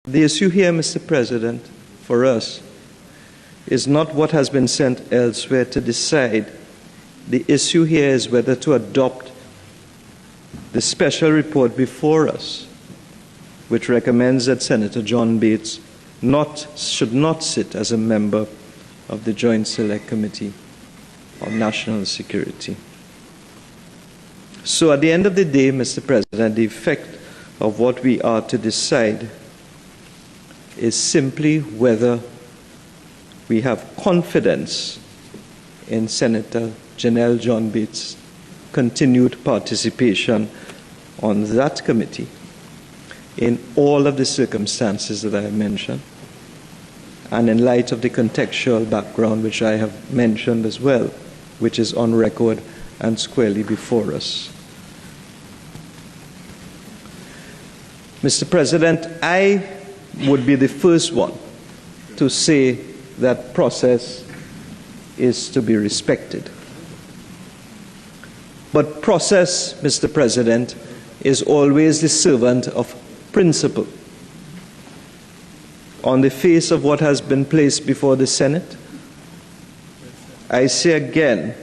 The issue here, Mr. President, for us, is not what has been sent elsewhere to decide. The issue here is whether to adopt the special report before us, which recommends that Senator John Bates should not sit as a member of the Joint Select Committee on National Security. So at the end of the day, Mr. President, the effect of what we are to decide is simply whether we have confidence in Senator Janelle John Bates' continued participation on that committee in all of the circumstances that I have mentioned, and in light of the contextual background which I have mentioned as well, which is on record and squarely before us. Mr. President, I would be the first one to say that process is to be respected. But process, Mr. President, is always the servant of principle. On the face of what has been placed before the Senate, I say again,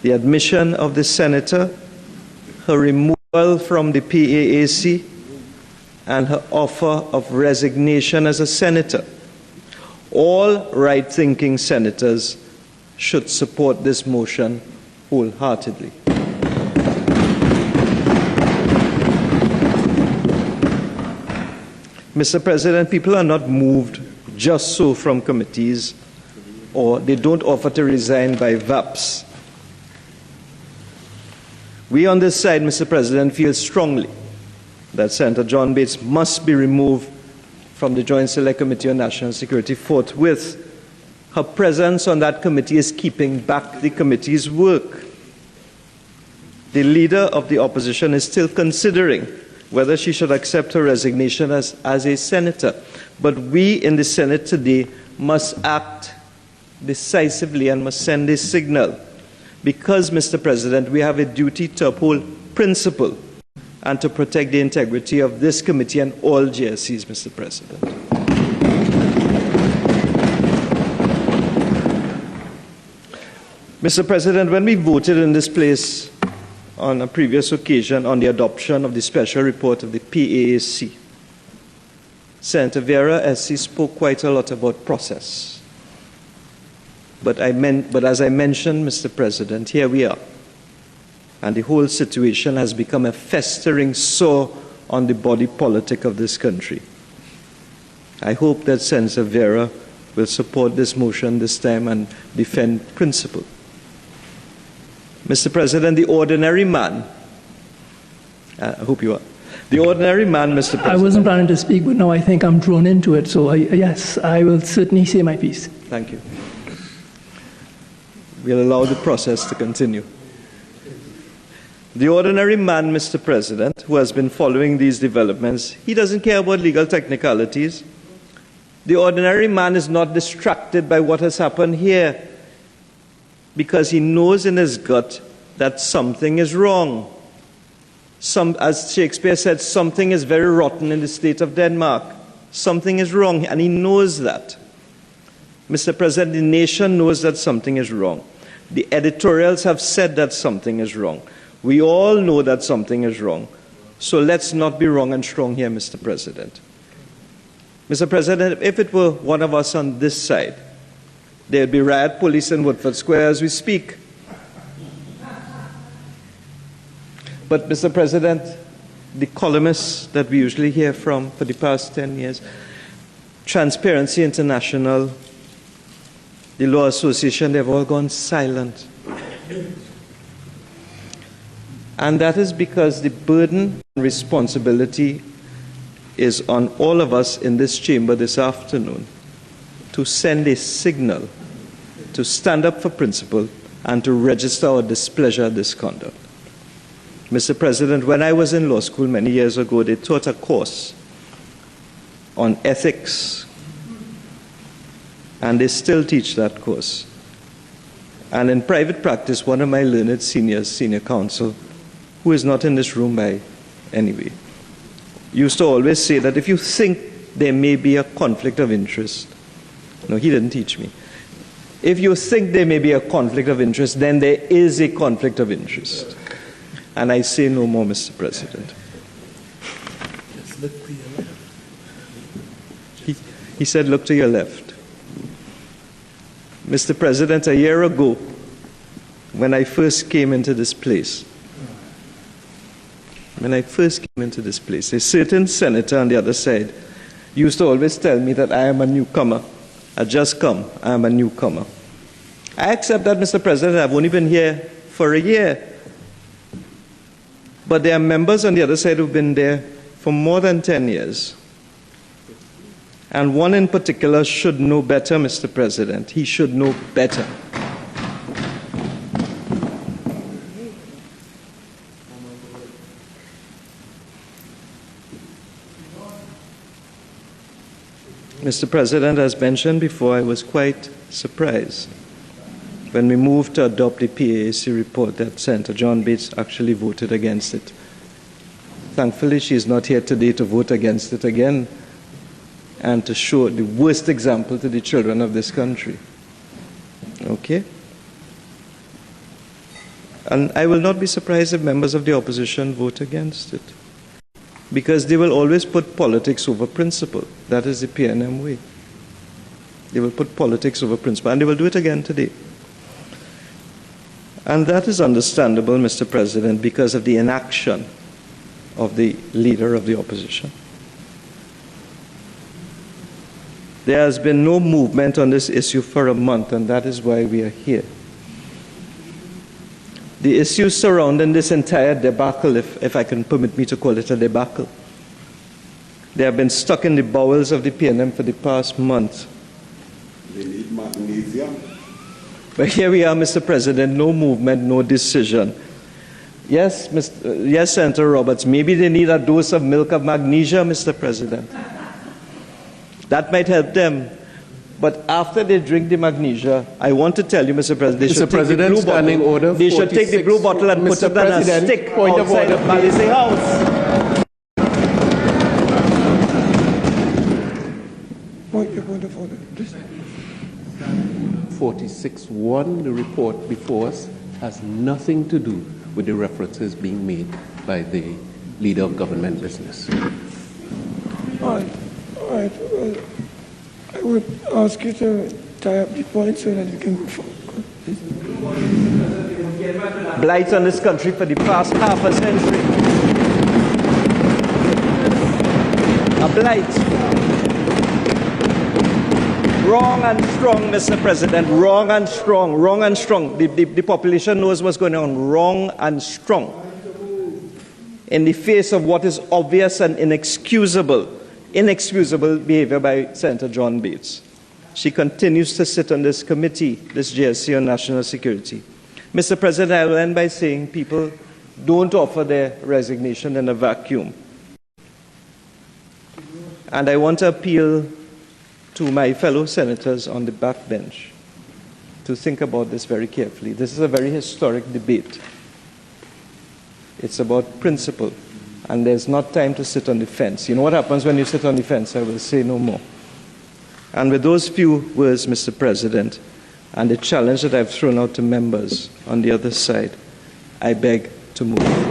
the admission of the Senator, her removal from the PAAC, and her offer of resignation as a Senator. All right-thinking senators should support this motion wholeheartedly. Mr. President, people are not moved just so from committees, or they don't offer to resign by VAPs. We on this side, Mr. President, feel strongly that Senator John Bates must be removed from the Joint Select Committee on National Security forthwith. Her presence on that committee is keeping back the committee's work. The leader of the opposition is still considering whether she should accept her resignation as a senator. But we in the Senate today must act decisively and must send a signal. Because, Mr. President, we have a duty to uphold principle and to protect the integrity of this committee and all JSCs, Mr. President. Mr. President, when we voted in this place on a previous occasion on the adoption of the special report of the PAAC, Senator Vera SC spoke quite a lot about process. But as I mentioned, Mr. President, here we are. And the whole situation has become a festering sore on the body politic of this country. I hope that Senator Vera will support this motion this time and defend principle. Mr. President, the ordinary man, I hope you are. The ordinary man, Mr. President. I wasn't planning to speak, but now I think I'm drawn into it. So yes, I will certainly say my piece. Thank you. We'll allow the process to continue. The ordinary man, Mr. President, who has been following these developments, he doesn't care about legal technicalities. The ordinary man is not distracted by what has happened here because he knows in his gut that something is wrong. As Shakespeare said, something is very rotten in the state of Denmark. Something is wrong, and he knows that. Mr. President, the nation knows that something is wrong. The editorials have said that something is wrong. We all know that something is wrong. So let's not be wrong and strong here, Mr. President. Mr. President, if it were one of us on this side, there would be riot police in Woodford Square as we speak. But, Mr. President, the columnists that we usually hear from for the past 10 years, Transparency International, the Law Association, they've all gone silent. And that is because the burden and responsibility is on all of us in this chamber this afternoon to send a signal, to stand up for principle, and to register our displeasure at this conduct. Mr. President, when I was in law school many years ago, they taught a course on ethics, and they still teach that course. And in private practice, one of my learned senior counsel, who is not in this room by any way, used to always say that if you think there may be a conflict of interest, no, he didn't teach me. If you think there may be a conflict of interest, then there is a conflict of interest. And I say no more, Mr. President. He said, look to your left. Mr. President, a year ago, when I first came into this place, a certain senator on the other side used to always tell me that I am a newcomer. I just come, I am a newcomer. I accept that, Mr. President. I've only been here for a year. But there are members on the other side who've been there for more than 10 years. And one in particular should know better, Mr. President. He should know better. Mr. President, as mentioned before, I was quite surprised when we moved to adopt the PAAC report that Senator John Bates actually voted against it. Thankfully, she is not here today to vote against it again and to show the worst example to the children of this country. Okay? And I will not be surprised if members of the opposition vote against it, because they will always put politics over principle. That is the PNM way. They will put politics over principle, and they will do it again today. And that is understandable, Mr. President, because of the inaction of the leader of the opposition. There has been no movement on this issue for a month, and that is why we are here. The issues surrounding this entire debacle, if I can permit me to call it a debacle, they have been stuck in the bowels of the PNM for the past month. They need magnesium. But here we are, Mr. President, no movement, no decision. Yes, yes, Senator Roberts, maybe they need a dose of milk of magnesia, Mr. President. That might help them. But after they drink the magnesia, I want to tell you, Mr. President, they should take the blue bottle. They should take the blue bottle and put it on a stick outside the balancing house. Point of order. 46.1, the report before us, has nothing to do with the references being made by the leader of government business. All right. I would ask you to tie up the point so that we can move forward. Blight on this country for the past half a century. A blight. Wrong and strong, Mr. President. Wrong and strong. Wrong and strong. The population knows what's going on. Wrong and strong. In the face of what is obvious and inexcusable behavior by Senator John Bates. She continues to sit on this committee, this JSC on national security. Mr. President, I will end by saying people don't offer their resignation in a vacuum. And I want to appeal to my fellow senators on the backbench to think about this very carefully. This is a very historic debate. It's about principle. And there's not time to sit on the fence. You know what happens when you sit on the fence? I will say no more. And with those few words, Mr. President, and the challenge that I've thrown out to members on the other side, I beg to move.